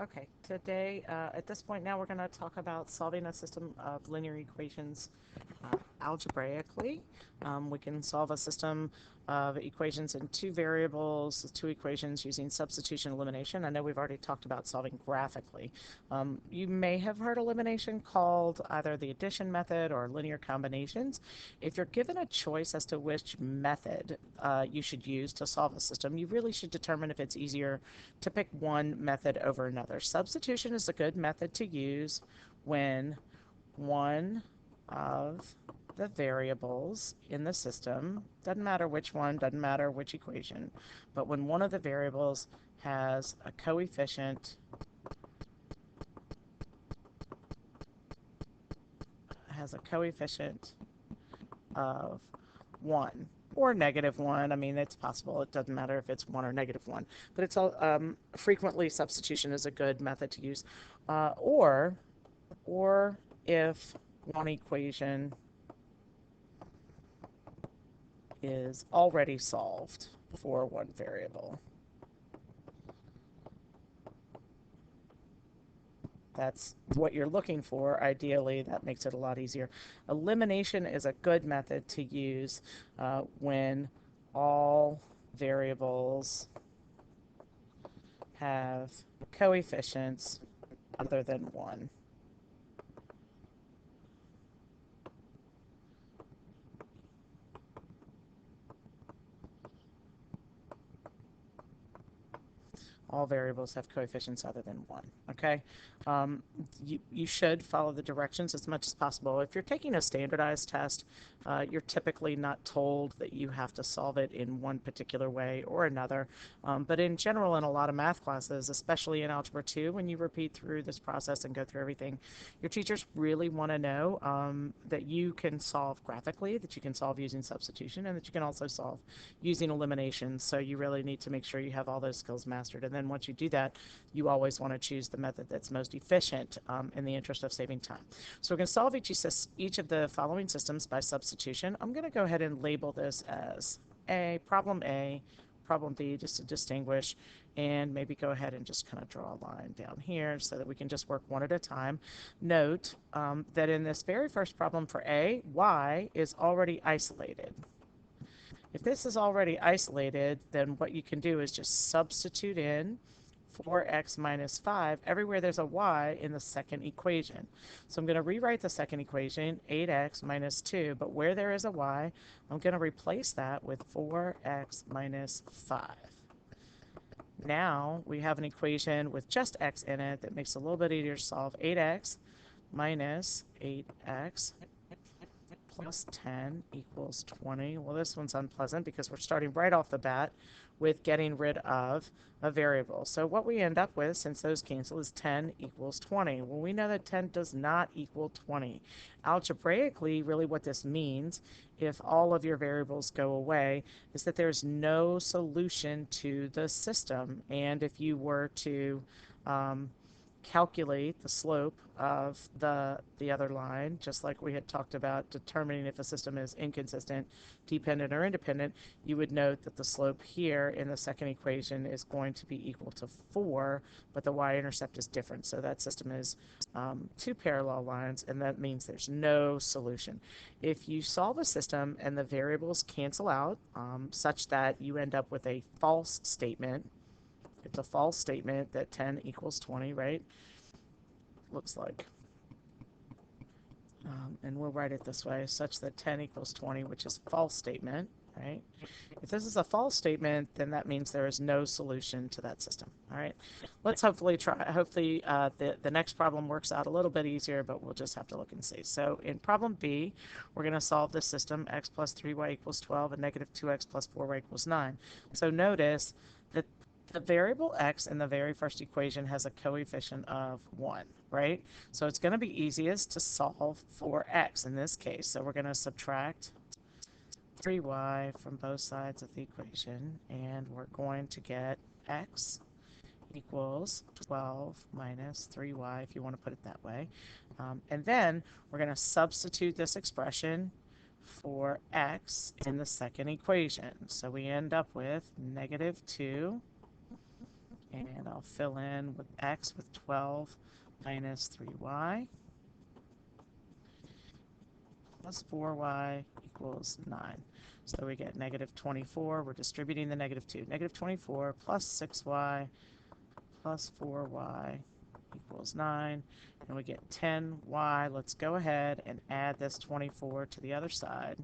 Okay, today, at this point now, we're going to talk about solving a system of linear equations algebraically. We can solve a system of equations in two variables, two equations using substitution elimination. I know we've already talked about solving graphically. You may have heard elimination called either the addition method or linear combinations. If you're given a choice as to which method you should use to solve a system, you really should determine if it's easier to pick one method over another. Substitution is a good method to use when one of the variables in the system, doesn't matter which one, doesn't matter which equation, but when one of the variables has a coefficient of 1 or -1. I mean, it's possible. It doesn't matter if it's 1 or -1, but it's all frequently substitution is a good method to use. Or if one equation is already solved for one variable. That's what you're looking for. Ideally, that makes it a lot easier. Elimination is a good method to use when all variables have coefficients other than 1. All variables have coefficients other than 1. Okay? You should follow the directions as much as possible. If you're taking a standardized test, you're typically not told that you have to solve it in one particular way or another. But in general, in a lot of math classes, especially in Algebra 2, when you repeat through this process and go through everything, your teachers really want to know that you can solve graphically, that you can solve using substitution, and that you can also solve using elimination. So you really need to make sure you have all those skills mastered. And then once you do that, you always want to choose the method that's most efficient in the interest of saving time. So we're going to solve each of the following systems by substitution. I'm going to go ahead and label this as A, problem B, just to distinguish, and maybe go ahead and just kind of draw a line down here so that we can just work one at a time. Note that in this very first problem for A, y is already isolated. If this is already isolated, then what you can do is just substitute in 4x minus 5 everywhere there's a y in the second equation. So I'm going to rewrite the second equation, 8x minus 2, but where there is a y, I'm going to replace that with 4x minus 5. Now we have an equation with just x in it that makes it a little bit easier to solve. 8x minus 8x plus 10 equals 20. Well, this one's unpleasant because we're starting right off the bat with getting rid of a variable. So what we end up with, since those cancel, is 10 equals 20. Well, we know that 10 does not equal 20. Algebraically, really what this means, if all of your variables go away, is that there's no solution to the system. And if you were to calculate the slope of the other line, just like we had talked about determining if a system is inconsistent, dependent, or independent, you would note that the slope here in the second equation is going to be equal to 4, but the y-intercept is different. So that system is two parallel lines, and that means there's no solution. If you solve a system and the variables cancel out such that you end up with a false statement, it's a false statement that 10 equals 20, right? Looks like. And we'll write it this way, such that 10 equals 20, which is a false statement, right? If this is a false statement, then that means there is no solution to that system, all right? Let's hopefully the next problem works out a little bit easier, but we'll just have to look and see. So in problem B, we're going to solve this system, x plus 3y equals 12 and negative 2x plus 4y equals 9. So notice that the variable x in the very first equation has a coefficient of 1, right? So it's going to be easiest to solve for x in this case. So we're going to subtract 3y from both sides of the equation, and we're going to get x equals 12 minus 3y, if you want to put it that way. And then we're going to substitute this expression for x in the second equation. So we end up with negative 2 and I'll fill in with x with 12 minus 3y plus 4y equals 9. So we get negative 24. We're distributing the negative 2. Negative 24 plus 6y plus 4y equals 9. And we get 10y. Let's go ahead and add this 24 to the other side.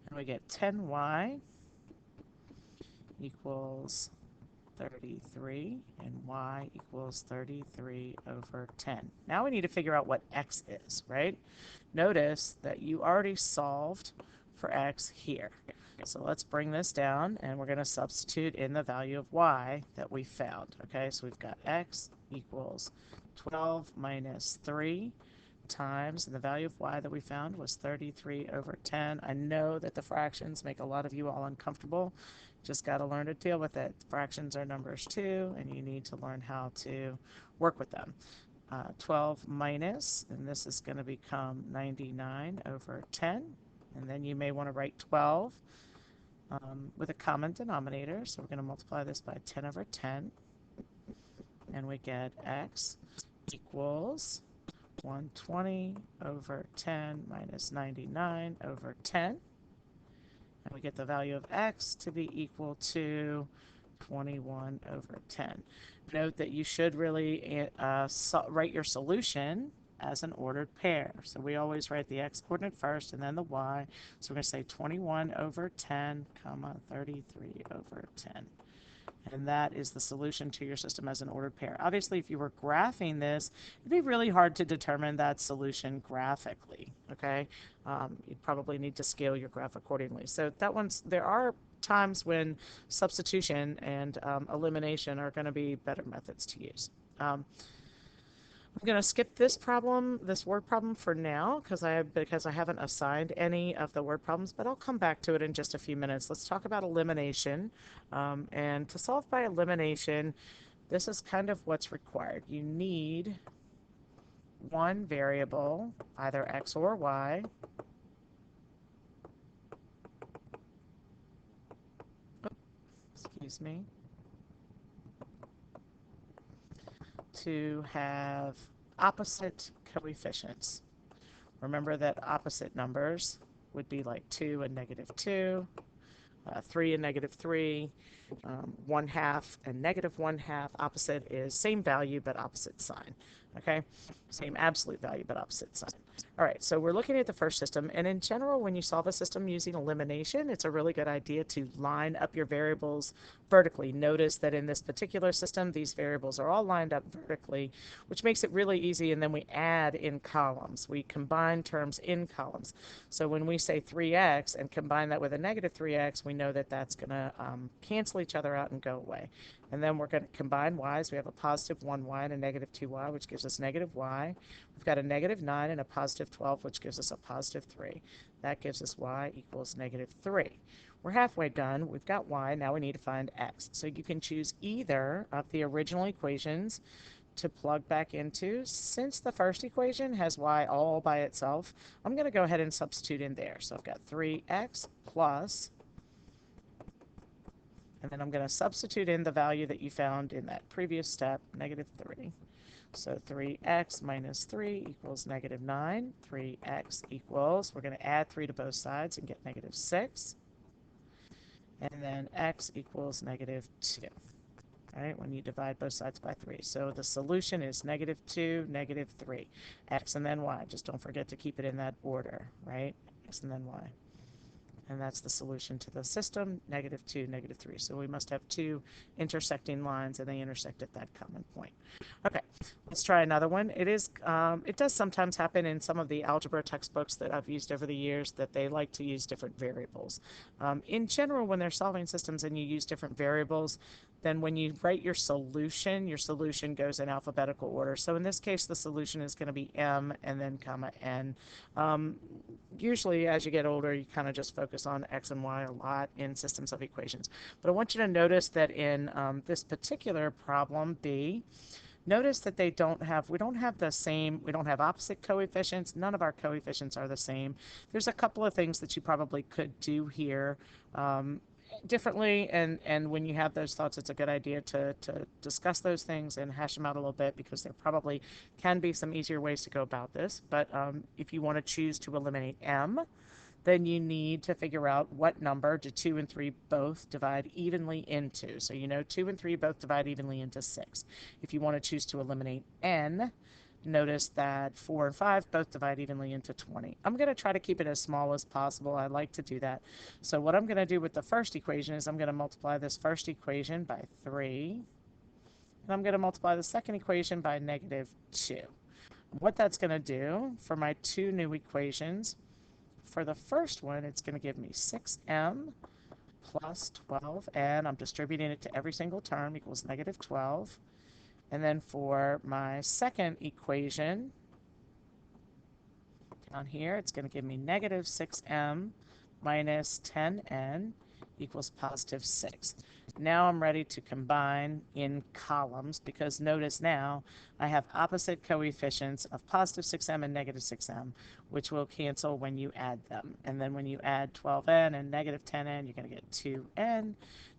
And we get 10y equals 33, and y equals 33 over 10. Now we need to figure out what x is, right? Notice that you already solved for x here. So let's bring this down, and we're going to substitute in the value of y that we found. Okay, so we've got x equals 12 minus 3 times, and the value of y that we found was 33 over 10. I know that the fractions make a lot of you all uncomfortable. Just got to learn to deal with it. Fractions are numbers too, and you need to learn how to work with them. 12 minus, and this is going to become 99 over 10. And then you may want to write 12 with a common denominator. So we're going to multiply this by 10 over 10. And we get x equals 120 over 10 minus 99 over 10. And we get the value of x to be equal to 21 over 10. Note that you should really write your solution as an ordered pair. So we always write the x coordinate first and then the y. So we're going to say 21 over 10, comma 33 over 10. And that is the solution to your system as an ordered pair. Obviously, if you were graphing this, it'd be really hard to determine that solution graphically, okay? You'd probably need to scale your graph accordingly. So there are times when substitution and elimination are going to be better methods to use. I'm going to skip this problem, this word problem for now, because I haven't assigned any of the word problems, but I'll come back to it in just a few minutes. Let's talk about elimination. And to solve by elimination, this is kind of what's required. You need one variable, either x or y. Excuse me. To have opposite coefficients. Remember that opposite numbers would be like 2 and negative 2, 3 and negative 3, 1/2 and negative 1/2. Opposite is same value but opposite sign. Okay, same absolute value but opposite sign. All right, so we're looking at the first system, and in general, when you solve a system using elimination, it's a really good idea to line up your variables vertically. Notice that in this particular system, these variables are all lined up vertically, which makes it really easy, and then we add in columns. We combine terms in columns. So when we say 3x and combine that with a negative 3x, we know that that's going to cancel each other out and go away. And then we're going to combine y's. We have a positive 1y and a negative 2y, which gives us negative y. We've got a negative 9 and a positive 12, which gives us a positive 3. That gives us y equals negative 3. We're halfway done. We've got y. Now we need to find x. So you can choose either of the original equations to plug back into. Since the first equation has y all by itself, I'm going to go ahead and substitute in there. So I've got 3x plus, and then I'm going to substitute in the value that you found in that previous step, negative 3. So 3x minus 3 equals negative 9. 3x equals, we're going to add 3 to both sides and get negative 6. And then x equals negative 2. All right, when you divide both sides by 3. So the solution is negative 2, negative 3. X and then y. Just don't forget to keep it in that order, right? X and then y. And that's the solution to the system, negative 2, negative 3. So we must have two intersecting lines, and they intersect at that common point. Okay, let's try another one. It does sometimes happen in some of the algebra textbooks that I've used over the years that they like to use different variables. In general, when they're solving systems and you use different variables, then when you write your solution goes in alphabetical order. So in this case, the solution is going to be m and then comma n. Usually, as you get older, you kind of just focus on x and y a lot in systems of equations. But I want you to notice that in this particular problem, B, notice that we don't have opposite coefficients. None of our coefficients are the same. There's a couple of things that you probably could do here. differently, and when you have those thoughts, it's a good idea to discuss those things and hash them out a little bit, because there probably can be some easier ways to go about this. But if you want to choose to eliminate m, then you need to figure out what number do 2 and 3 both divide evenly into. So you know 2 and 3 both divide evenly into 6. If you want to choose to eliminate n, notice that 4 and 5 both divide evenly into 20. I'm going to try to keep it as small as possible. I like to do that. So what I'm going to do with the first equation is I'm going to multiply this first equation by 3. And I'm going to multiply the second equation by -2. What that's going to do for my two new equations, for the first one, it's going to give me 6m plus 12, and I'm distributing it to every single term, equals -12. And then for my second equation, down here, it's going to give me -6m minus 10n equals +6. Now I'm ready to combine in columns, because notice now I have opposite coefficients of +6m and -6m, which will cancel when you add them. And then when you add 12n and -10n, you're going to get 2n.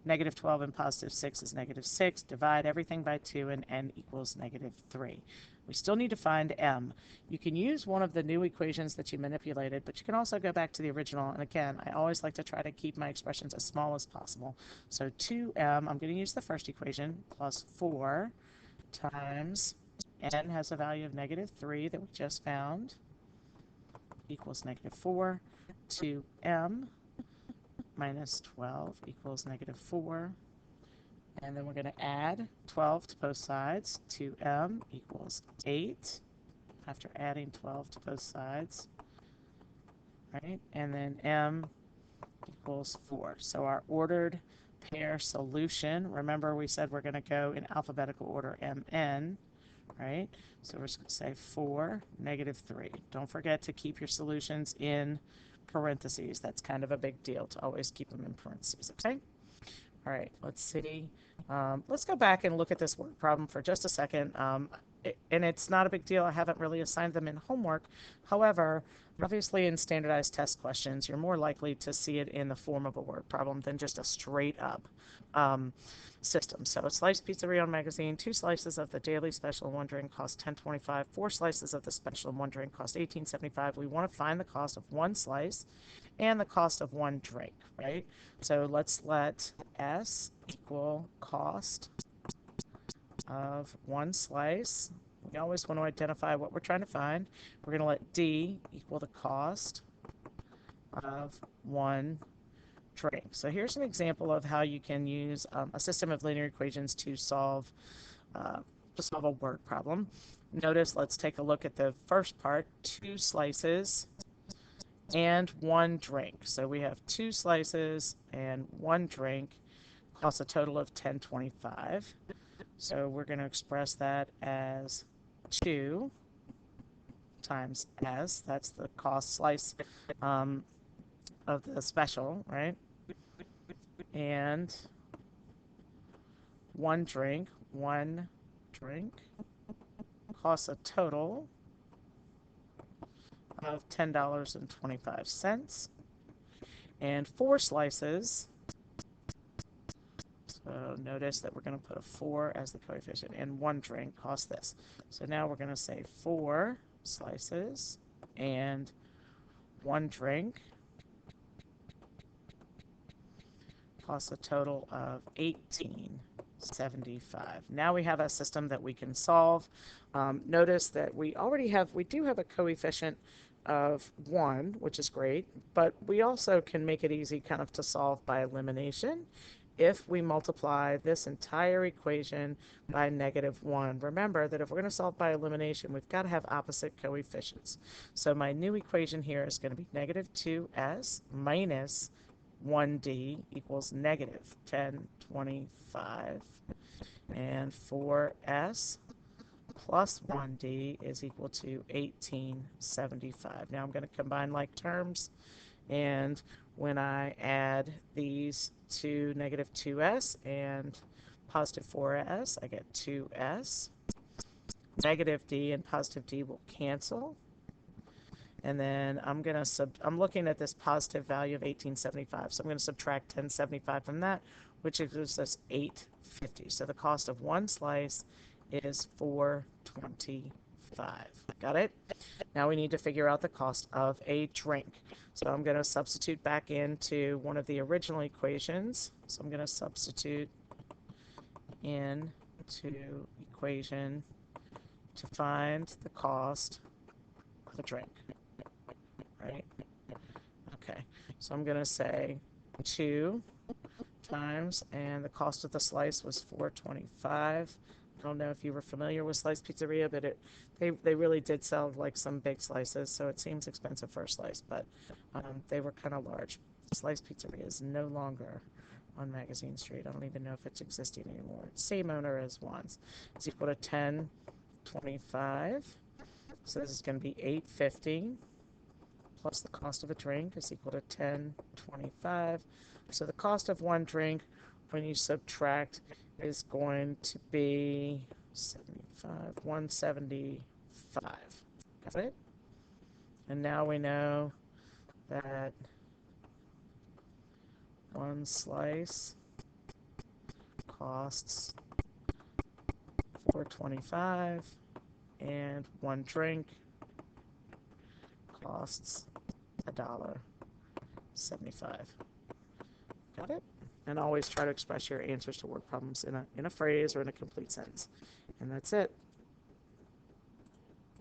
-12 and +6 is -6. Divide everything by 2, and n equals -3. We still need to find m. You can use one of the new equations that you manipulated, but you can also go back to the original. And again, I always like to try to keep my expressions as small as possible. So 2m, I'm going to use the first equation, plus 4 times n has a value of -3 that we just found, equals -4. 2m minus 12 equals -4. And then we're going to add 12 to both sides. 2m equals 8 after adding 12 to both sides. Right? And then m equals 4. So our ordered pair solution, remember we said we're going to go in alphabetical order mn, right? So we're just going to say 4, -3. Don't forget to keep your solutions in parentheses. That's kind of a big deal to always keep them in parentheses, okay? All right, let's see. Let's go back and look at this word problem for just a second. And it's not a big deal. I haven't really assigned them in homework. However, obviously in standardized test questions, you're more likely to see it in the form of a word problem than just a straight up system. So a sliced pizzeria magazine, 2 slices of the daily special and 1 drink cost $10.25. 4 slices of the special and 1 drink cost $18.75. We want to find the cost of 1 slice and the cost of 1 drink, right? So let's let S equal cost of 1 slice. We always want to identify what we're trying to find. We're going to let D equal the cost of 1 drink. So here's an example of how you can use a system of linear equations to solve a word problem. Notice, let's take a look at the first part, 2 slices and 1 drink. So we have 2 slices and 1 drink, costs a total of $10.25. So we're going to express that as 2 times S. That's the cost slice of the special, right? And 1 drink costs a total of $10.25. And 4 slices, so notice that we're going to put a 4 as the coefficient, and 1 drink costs this. So now we're going to say 4 slices and 1 drink costs a total of $18.75. Now we have a system that we can solve. Notice that we do have a coefficient of 1, which is great, but we also can make it easy kind of to solve by elimination if we multiply this entire equation by -1. Remember that if we're going to solve by elimination, we've got to have opposite coefficients. So my new equation here is going to be -2s minus 1d equals -10.25, and 4s plus 1d is equal to 18.75. Now I'm going to combine like terms, and when I add these to -2s and +4s, I get 2s. Negative d and positive d will cancel, And then I'm looking at this positive value of 1875. So I'm going to subtract 1075 from that, which gives us 850. So the cost of one slice is 425. Got it? Now we need to figure out the cost of a drink. So I'm going to substitute back into one of the original equations. So I'm going to substitute into equation to find the cost of a drink. Right? Okay, so I'm going to say 2 times, and the cost of the slice was 425. I don't know if you were familiar with Slice Pizzeria, but they really did sell like some big slices, so it seems expensive for a slice, but they were kind of large. Slice Pizzeria is no longer on Magazine Street. I don't even know if it's existing anymore. It's same owner as once. It's equal to 1025. So this is going to be 850 plus the cost of a drink is equal to 1025. So the cost of one drink when you subtract is going to be 175. Got it? And now we know that one slice costs $4.25 and one drink costs $1.75. Got it? And always try to express your answers to word problems in a phrase or in a complete sentence. And that's it.